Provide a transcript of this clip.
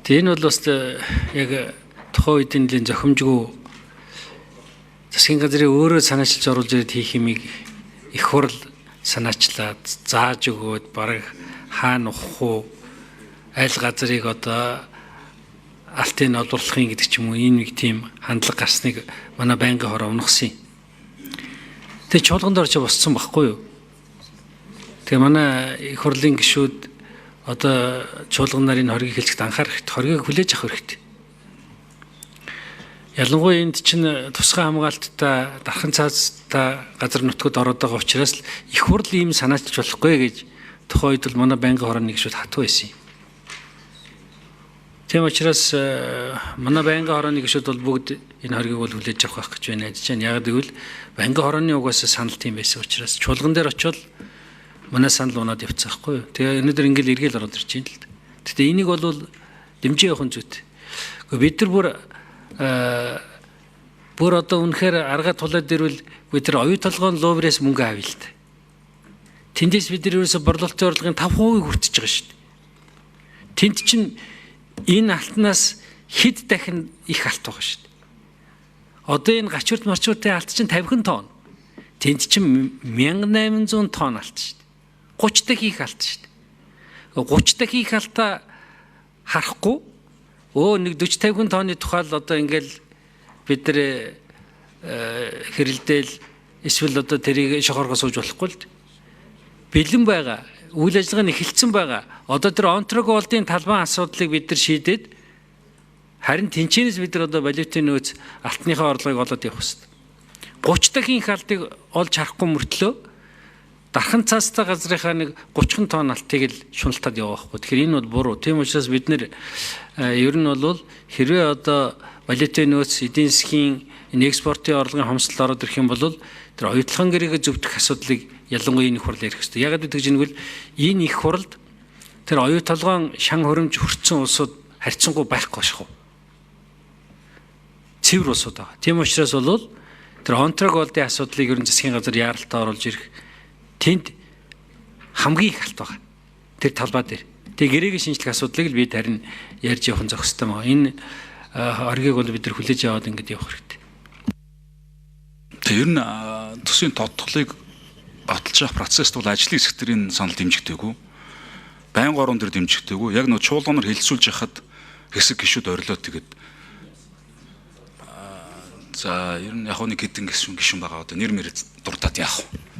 Тэгээ энэ бол бас яг тухайн үед нэлийн зохимжгүй засгийн газрын өөрөө санаачилж оруулж ирээд хийх юмыг их хурл санаачлаад зааж өгөөд бараг хаана ухах уу аль газрыг одоо алтын олборлохын гэдэг ч юм уу энэ нэг тийм хандлага гарсныг манай байнгын хороо унахсан юм. Тэгээ чуулганд орж босцсон байхгүй юу? Тэгээ манай их хурлын гишүүд одоо чуулган нарын хоргийг хэлцэхэд анхаарах хэрэгтэй, хоргийг хүлээж авах хэрэгтэй. Ялангуяа энд чинь тусгай хамгаалттай, дархан цаазтай газар нутгад ороод байгаа учраас их хурл ийм санаачилж болохгүй гэж тухайн үед бол манай байнгын хорооны гишүүд хатуу байсан юм. Тийм учраас манай байнгын хорооны гишүүд бол бүгд энэ хоргийг бол хүлээж авах гэж байна гэж байна. Яг гэвэл байнгын хорооны угаасаа санал тийм байсан учраас чуулган дээр очивол манай санал унаад явцсан байхгүй юу. Тэгээ өнөөдөр ингээл эргээл ороод ирж байна л да. Гэтэ энийг бол дэмжиж явах нь зүйтэй. Бид нар бүр одоо үнэхээр арга тулаад ирвэл бид нар оюу толгойн Луврээс мөнгө авъя л да. Тэндээс бид нар ерөөсө борлуулалтын орлогын 5% хүртэж байгаа шүү дээ. Тэнд чинь энэ алтнаас хэд дахин их алт байгаа шүү дээ. Одоо энэ гачуурт марчууртын алт чинь 50 тонн. Тэнд чинь 1800 тонн алт шүү дээ. 30 дахин их алт шүү дээ. 30 дахин их алтаа харахгүй нэг 40-50 тонны тухайл одоо ингээл бид нар хэрэлдээл эсвэл одоо тэрийг шохоргоо сууж болохгүй л бэлэн байгаа. Үйл ажиллагаа нь эхэлсэн байгаа. Одоо тэр онтрогоолдын талбайн асуудлыг бид нар шийдээд харин тэнцэнээс бид нар одоо валютын нөөц алтныхаа орлогыг олоод явах хэрэгтэй. 30 дахин их алтыг олж харахгүй мөртлөө дархан цаастай газрынхаа нэг 30 тонн алтыг л шуналтад яваахгүй. Тэгэхээр энэ бол буруу. Тийм учраас бид нэр ер нь бол хэрвээ одоо валютын нөөц эдийн засгийн экспортын орлогын хомсдол ороод ирэх юм бол тэр оюутлахын гэрээгээ зөвдөх асуудлыг ялангуяа энэ их хурл ярих хэрэгтэй. Ягаад гэж нэгвэл энэ их хурлд тэр оюу толгойн шан хөрөмж хүртсэн улсууд харьцангуй байхгүй шүү. Цэвэр улсууд байгаа. Тийм учраас бол тэр онтрогоолдын асуудлыг ер нь засгийн газар яаралтай оруулж ирэх тэнд хамгийн их алт байгаа. Тэр талбай дээр. Тэгээ гэрээгийн шинжлэх асуудлыг л бид харин ярьж явах зохистой маа. Энэ оргийг бол бид нар хүлээж аваад ингэж явах хэрэгтэй. Тэгээ ер нь төсвийн тодтголыг баталж авах процесст бол ажлын хэсэг төрийн санал дэмжигдээгүй. Байнгын орон төр дэмжигдээгүй. Яг нөө чуулганаар хэлэлцүүлж яхад хэсэг гишүүд орилоо тэгээд за ер нь яг нэг хэдэн гишүүн байгаа одоо нэр мэр дуртаад яах вэ?